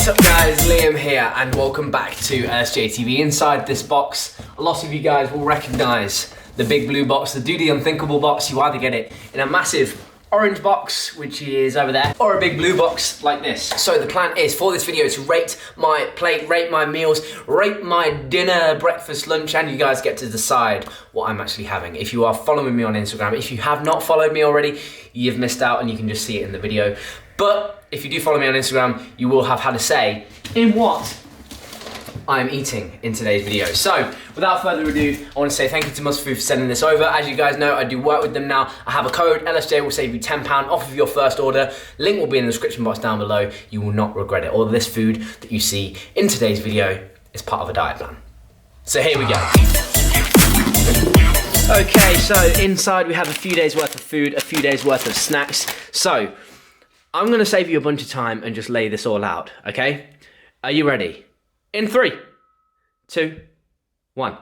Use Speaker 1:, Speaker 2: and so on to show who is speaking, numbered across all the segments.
Speaker 1: What's up guys, Liam here and welcome back to LSJTV. Inside this box, a lot of you guys will recognise the big blue box, the Do the Unthinkable box. You either get it in a massive orange box, which is over there, or a big blue box like this. So the plan is for this video to rate my plate, rate my meals, rate my dinner, breakfast, lunch, and you guys get to decide what I'm actually having. If you are following me on Instagram, if you have not followed me already, you've missed out and you can just see it in the video. But if you do follow me on Instagram, you will have had a say in what I'm eating in today's video. So, without further ado, I want to say thank you to Muscle Food for sending this over. As you guys know, I do work with them now. I have a code, LSJ will save you £10 off of your first order. Link will be in the description box down below. You will not regret it. All of this food that you see in today's video is part of a diet plan. So here we go. Okay, so inside we have a few days worth of food, a few days worth of snacks. So, I'm gonna save you a bunch of time and just lay this all out, okay? Are you ready? In 3, 2, 1.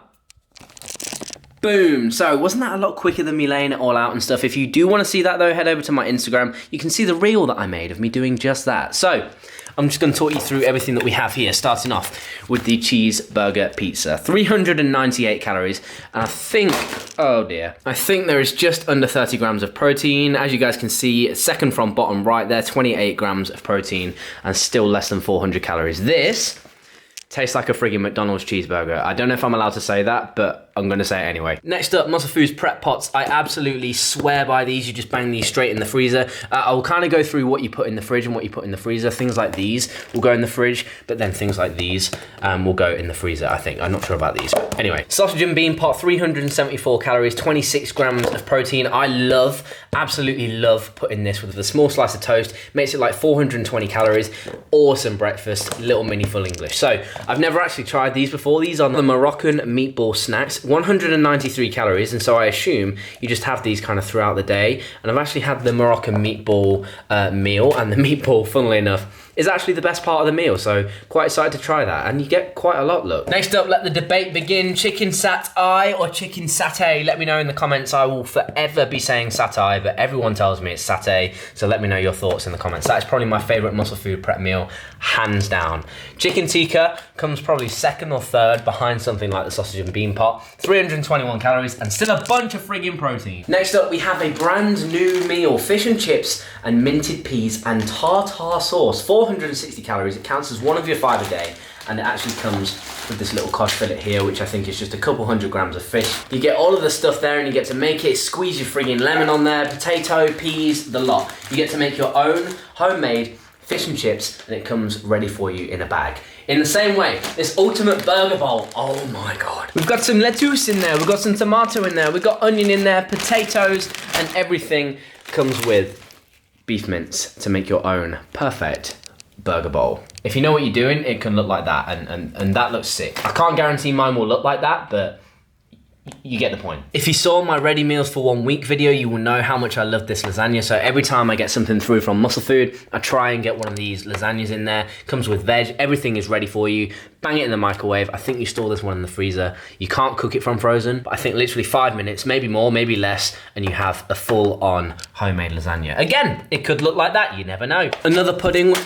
Speaker 1: Boom. So wasn't that a lot quicker than me laying it all out and stuff? If you do want to see that though, head over to my Instagram. You can see the reel that I made of me doing just that. So I'm just going to talk you through everything that we have here, starting off with the cheeseburger pizza. 398 calories, and I think, oh dear, I think there is just under 30 grams of protein. As you guys can see, second from bottom right there, 28 grams of protein, and still less than 400 calories. This tastes like a friggin' McDonald's cheeseburger. I don't know if I'm allowed to say that, but I'm gonna say it anyway. Next up, Muscle Foods prep pots. I absolutely swear by these. You just bang these straight in the freezer. I will kind of go through what you put in the fridge and what you put in the freezer. Things like these will go in the fridge, but then things like these will go in the freezer, I think. I'm not sure about these. Anyway, sausage and bean pot, 374 calories, 26 grams of protein. I love, absolutely love putting this with a small slice of toast. Makes it like 420 calories. Awesome breakfast, little mini full English. So, I've never actually tried these before. These are the Moroccan meatball snacks, 193 calories, and so I assume you just have these kind of throughout the day. And I've actually had the Moroccan meatball meal, and the meatball, funnily enough, is actually the best part of the meal, so quite excited to try that, and you get quite a lot, look. Next up, let the debate begin. Chicken satay or chicken satay? Let me know in the comments. I will forever be saying satay, but everyone tells me it's satay, so let me know your thoughts in the comments. That is probably my favorite Muscle Food prep meal, hands down. Chicken tikka comes probably second or third behind something like the sausage and bean pot. 321 calories and still a bunch of friggin' protein. Next up, we have a brand new meal, fish and chips and minted peas and tartar sauce. 460 calories, it counts as one of your 5 a day, and it actually comes with this little cod fillet here, which I think is just a couple 100 grams of fish. You get all of the stuff there and you get to make it, squeeze your friggin' lemon on there, potato, peas, the lot. You get to make your own homemade fish and chips, and it comes ready for you in a bag. In the same way, this ultimate burger bowl, oh my God. We've got some lettuce in there, we've got some tomato in there, we've got onion in there, potatoes, and everything comes with beef mince to make your own perfect burger bowl. If you know what you're doing, it can look like that, and that looks sick. I can't guarantee mine will look like that, but you get the point. If you saw my ready meals for 1 week video, you will know how much I love this lasagna. So every time I get something through from Muscle Food, I try and get one of these lasagnas in there. Comes with veg, everything is ready for you. Bang it in the microwave. I think you store this one in the freezer. You can't cook it from frozen, but I think literally 5 minutes, maybe more, maybe less, and you have a full-on homemade lasagna. Again, it could look like that, you never know. Another pudding.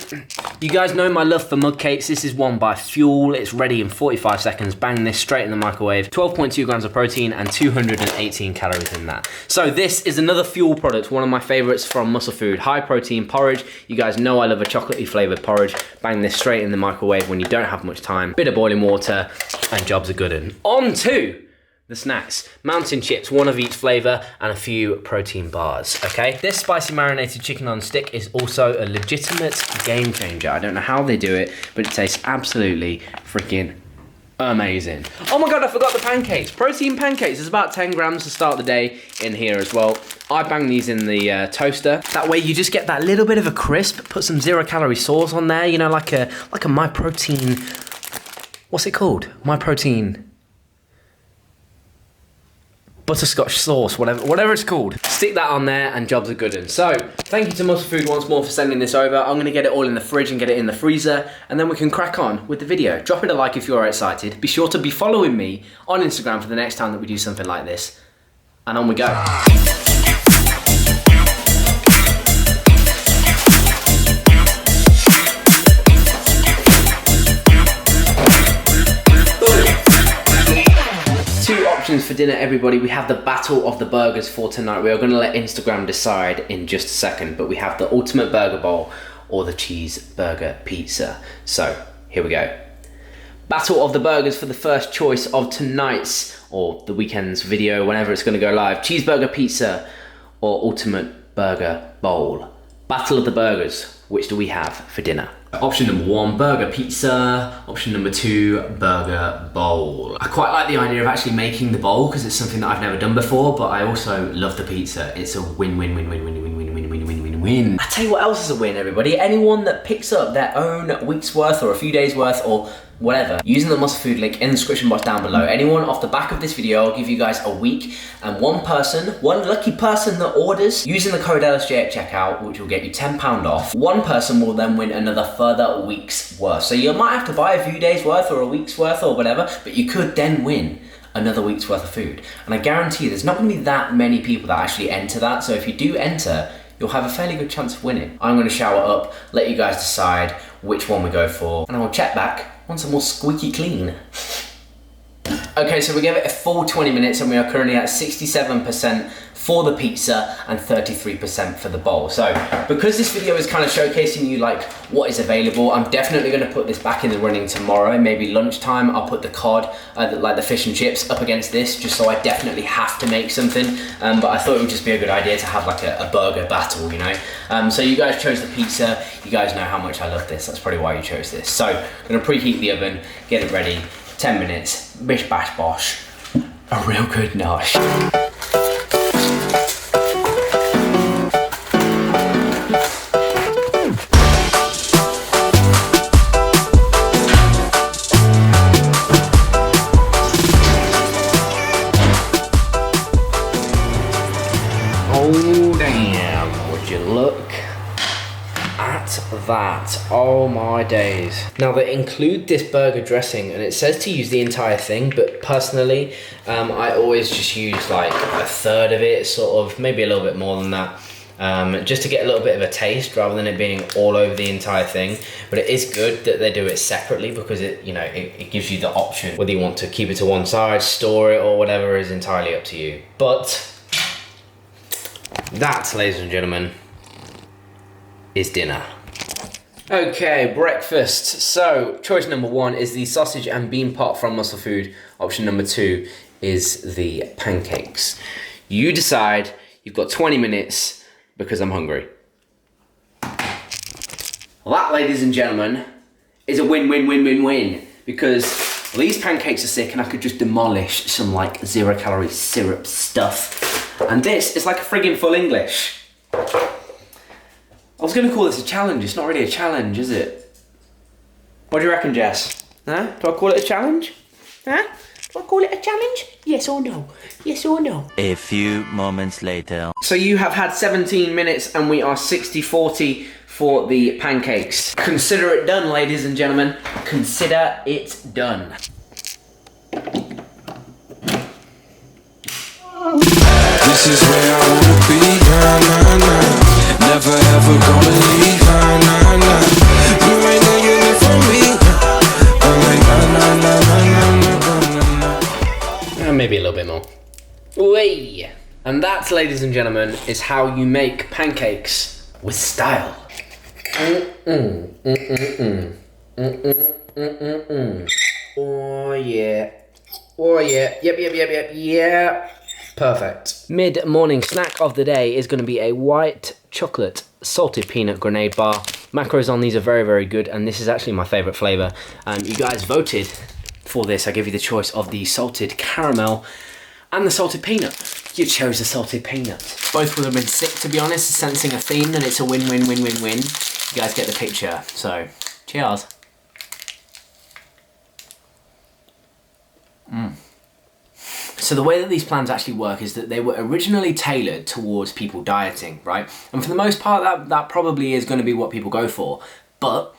Speaker 1: You guys know my love for mug cakes. This is one by Fuel. It's ready in 45 seconds. Bang this straight in the microwave. 12.2 grams of protein and 218 calories in that. So this is another Fuel product, one of my favorites from Muscle Food. High protein porridge. You guys know I love a chocolatey flavored porridge. Bang this straight in the microwave when you don't have much time. Bit of boiling water and jobs are good. And on to the snacks. Mountain chips, one of each flavor, and a few protein bars, okay? This spicy marinated chicken on stick is also a legitimate game changer. I don't know how they do it, but it tastes absolutely freaking amazing. Oh my God, I forgot the pancakes. Protein pancakes. There's about 10 grams to start the day in here as well. I bang these in the toaster. That way you just get that little bit of a crisp. Put some 0-calorie sauce on there, you know, like a My Protein, what's it called? My Protein butterscotch sauce, whatever it's called. Stick that on there and jobs are good. And so, thank you to Muscle Food once more for sending this over. I'm gonna get it all in the fridge and get it in the freezer, and then we can crack on with the video. Drop it a like if you're excited. Be sure to be following me on Instagram for the next time that we do something like this. And on we go. for dinner, everybody. We have the battle of the burgers for tonight. We are going to let Instagram decide in just a second, but we have the ultimate burger bowl or the cheeseburger pizza. So here we go. Battle of the burgers for the first choice of tonight's or the weekend's video, whenever it's going to go live. Cheeseburger pizza or ultimate burger bowl. Battle of the burgers. Which do we have for dinner? Option number 1, burger pizza. Option number 2, burger bowl. I quite like the idea of actually making the bowl because it's something that I've never done before, but I also love the pizza. It's a win-win-win-win-win-win-win-win-win-win-win. I tell you what else is a win, everybody. Anyone that picks up their own week's worth or a few days worth or whatever, using the Muscle Food link in the description box down below. Anyone off the back of this video, I'll give you guys a week, and one lucky person that orders using the code LSJ at checkout, which will get you £10 off, one person will then win another further week's worth. So you might have to buy a few days worth or a week's worth or whatever, but you could then win another week's worth of food. And I guarantee you there's not gonna be that many people that actually enter that, so if you do enter, you'll have a fairly good chance of winning. I'm gonna shower up, let you guys decide which one we go for, and I will check back once I'm all squeaky clean. Okay, so we gave it a full 20 minutes and we are currently at 67% for the pizza and 33% for the bowl. So because this video is kind of showcasing you like what is available, I'm definitely going to put this back in the running tomorrow, maybe lunchtime. I'll put the cod, like the fish and chips up against this, just so I definitely have to make something. But I thought it would just be a good idea to have like a burger battle, you know? So you guys chose the pizza. You guys know how much I love this. That's probably why you chose this. So I'm going to preheat the oven, get it ready, 10 minutes, bish bash bosh, a real good nosh. Oh damn, would you look at that? Oh my days. Now they include this burger dressing and it says to use the entire thing, but personally I always just use like a third of it, sort of, maybe a little bit more than that, just to get a little bit of a taste rather than it being all over the entire thing. But it is good that they do it separately because it, you know, it gives you the option whether you want to keep it to one side, store it or whatever is entirely up to you. But that, ladies and gentlemen, is dinner. Okay, breakfast. So choice number 1 is the sausage and bean pot from Muscle Food. Option number 2 is the pancakes. You decide. You've got 20 minutes because I'm hungry. Well, that, ladies and gentlemen, is a win-win-win-win-win because these pancakes are sick and I could just demolish some like 0-calorie syrup stuff. And this is like a friggin' full English. I was gonna call this a challenge. It's not really a challenge, is it? What do you reckon, Jess? Huh? Do I call it a challenge? Huh? Do I call it a challenge? Yes or no? Yes or no?
Speaker 2: A few moments later.
Speaker 1: So you have had 17 minutes and we are 60-40 for the pancakes. Consider it done, ladies and gentlemen. Consider it done.
Speaker 3: This is where I wanna be, nah, nah, nah. Never ever gonna leave, nah, nah, nah. You ain't know you live for me. I'm like, nah, nah, nah, nah, nah, nah, nah.
Speaker 1: Maybe a little bit more. Way. And that, ladies and gentlemen, is how you make pancakes with style. Oh yeah. Oh yeah. Yep. Yeah. Perfect. Mid-morning snack of the day is going to be a white chocolate salted peanut grenade bar. Macros on these are very, very good, and this is actually my favorite flavor. You guys voted for this. I give you the choice of the salted caramel and the salted peanut. You chose the salted peanut. Both would have been sick, to be honest, sensing a theme that it's a win-win-win-win-win. You guys get the picture, so cheers. So the way that these plans actually work is that they were originally tailored towards people dieting, right? And for the most part, that probably is going to be what people go for. But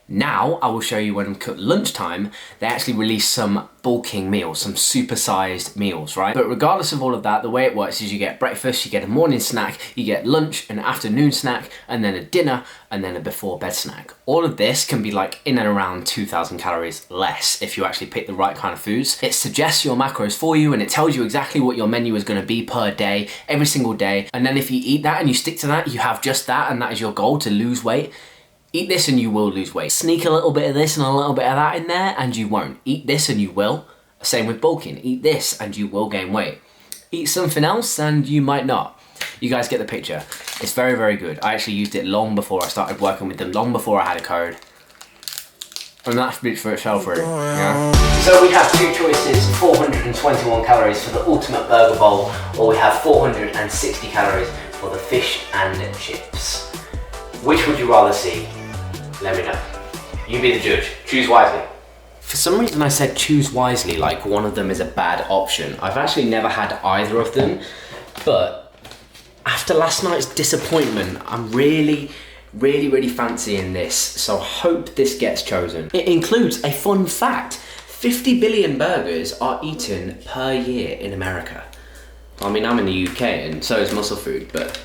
Speaker 1: Now I will show you when we cook lunchtime, they actually release some bulking meals, some supersized meals, right? But regardless of all of that, the way it works is you get breakfast, you get a morning snack, you get lunch, an afternoon snack, and then a dinner, and then a before bed snack. All of this can be like in and around 2,000 calories less if you actually pick the right kind of foods. It suggests your macros for you and it tells you exactly what your menu is going to be per day, every single day. And then if you eat that and you stick to that, you have just that, and that is your goal, to lose weight. Eat this and you will lose weight. Sneak a little bit of this and a little bit of that in there and you won't. Eat this and you will. Same with bulking. Eat this and you will gain weight. Eat something else and you might not. You guys get the picture. It's very, very good. I actually used it long before I started working with them, long before I had a code. And that speaks for itself, really. Yeah. So we have two choices, 421 calories for the ultimate burger bowl, or we have 460 calories for the fish and chips. Which would you rather see? Let me know. You be the judge. Choose wisely. For some reason I said choose wisely, like one of them is a bad option. I've actually never had either of them, but after last night's disappointment, I'm really fancying this, so I hope this gets chosen. It includes a fun fact. 50 billion burgers are eaten per year in America. I mean, I'm in the UK and so is muscle food, but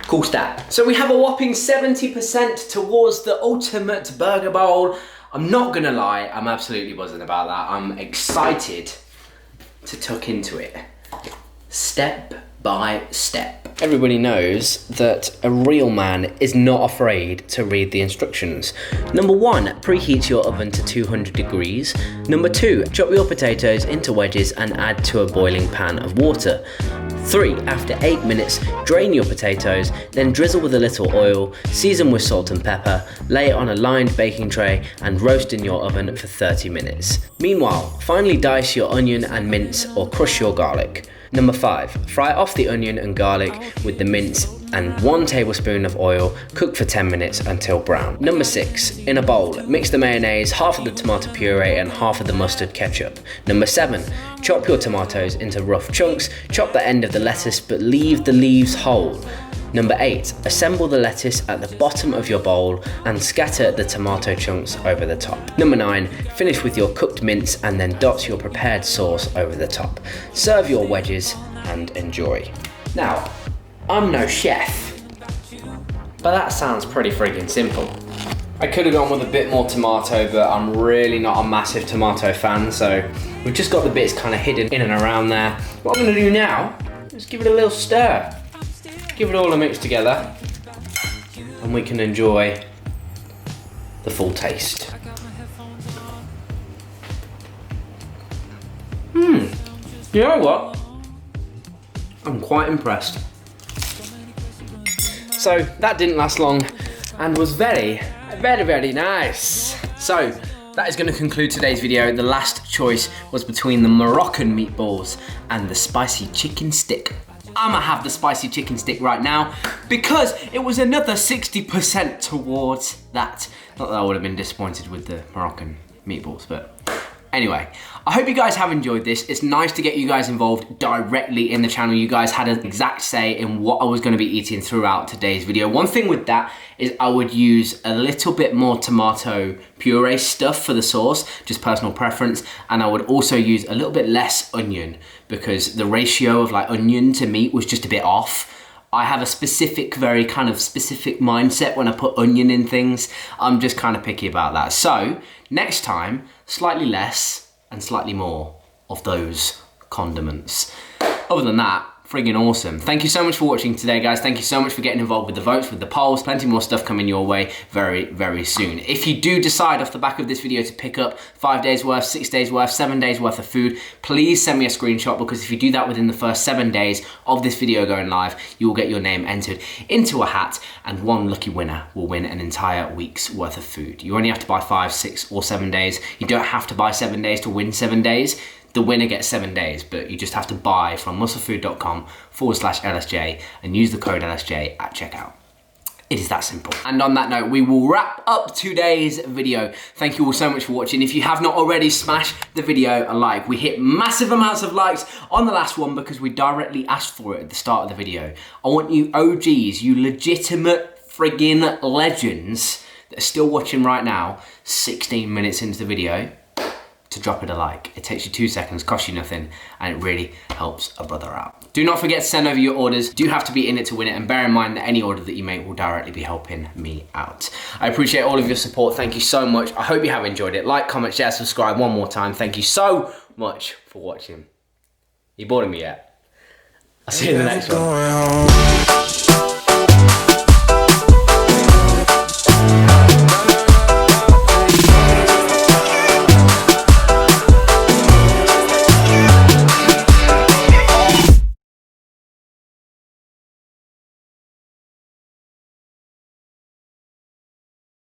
Speaker 1: cool stat. So we have a whopping 70% towards the ultimate burger bowl. I'm not gonna lie, I'm absolutely buzzing about that. I'm excited to tuck into it, step by step. Everybody knows that a real man is not afraid to read the instructions. Number 1, preheat your oven to 200 degrees. Number 2, chop your potatoes into wedges and add to a boiling pan of water. 3, after 8 minutes, drain your potatoes, then drizzle with a little oil, season with salt and pepper, lay it on a lined baking tray and roast in your oven for 30 minutes. Meanwhile, finely dice your onion and mince or crush your garlic. Number 5, fry off the onion and garlic with the mince and 1 tablespoon of oil, cook for 10 minutes until brown. Number 6, in a bowl, mix the mayonnaise, half of the tomato puree and half of the mustard ketchup. Number 7, chop your tomatoes into rough chunks, chop the end of the lettuce but leave the leaves whole. Number 8, assemble the lettuce at the bottom of your bowl and scatter the tomato chunks over the top. Number 9, finish with your cooked mince and then dot your prepared sauce over the top. Serve your wedges and enjoy. Now, I'm no chef, but that sounds pretty friggin' simple. I could have gone with a bit more tomato, but I'm really not a massive tomato fan, so we've just got the bits kind of hidden in and around there. What I'm gonna do now is give it a little stir. Give it all a mix together and we can enjoy the full taste. You know what? I'm quite impressed. So that didn't last long and was very nice. So that is going to conclude today's video. The last choice was between the Moroccan meatballs and the spicy chicken stick. I'ma have the spicy chicken stick right now because it was another 60% towards that. Not that I would have been disappointed with the Moroccan meatballs, but anyway, I hope you guys have enjoyed this. It's nice to get you guys involved directly in the channel. You guys had an exact say in what I was gonna be eating throughout today's video. One thing with that is I would use a little bit more tomato puree stuff for the sauce, just personal preference, and I would also use a little bit less onion because the ratio of like onion to meat was just a bit off. I have a specific, very kind of specific mindset when I put onion in things. I'm just kind of picky about that. So next time, slightly less and slightly more of those condiments. Other than that, friggin' awesome. Thank you so much for watching today, guys. Thank you so much for getting involved with the votes, with the polls. Plenty more stuff coming your way very soon. If you do decide off the back of this video to pick up 5 days worth, 6 days worth, 7 days worth of food, please send me a screenshot, because if you do that within the first 7 days of this video going live, you will get your name entered into a hat and one lucky winner will win an entire week's worth of food. You only have to buy 5, 6 or 7 days. You don't have to buy 7 days to win 7 days. The winner gets 7 days, but you just have to buy from musclefood.com/LSJ and use the code LSJ at checkout. It is that simple. And on that note, we will wrap up today's video. Thank you all so much for watching. If you have not already, smash the video a like. We hit massive amounts of likes on the last one because we directly asked for it at the start of the video. I want you OGs, you legitimate friggin' legends, that are still watching right now, 16 minutes into the video, to drop it a like. It takes you 2 seconds, costs you nothing, and it really helps a brother out. Do not forget to send over your orders. Do have to be in it to win it, and bear in mind that any order that you make will directly be helping me out. I appreciate all of your support. Thank you so much. I hope you have enjoyed it. Like, comment, share, subscribe one more time. Thank you so much for watching. You bored of me yet? I'll see you in the next one.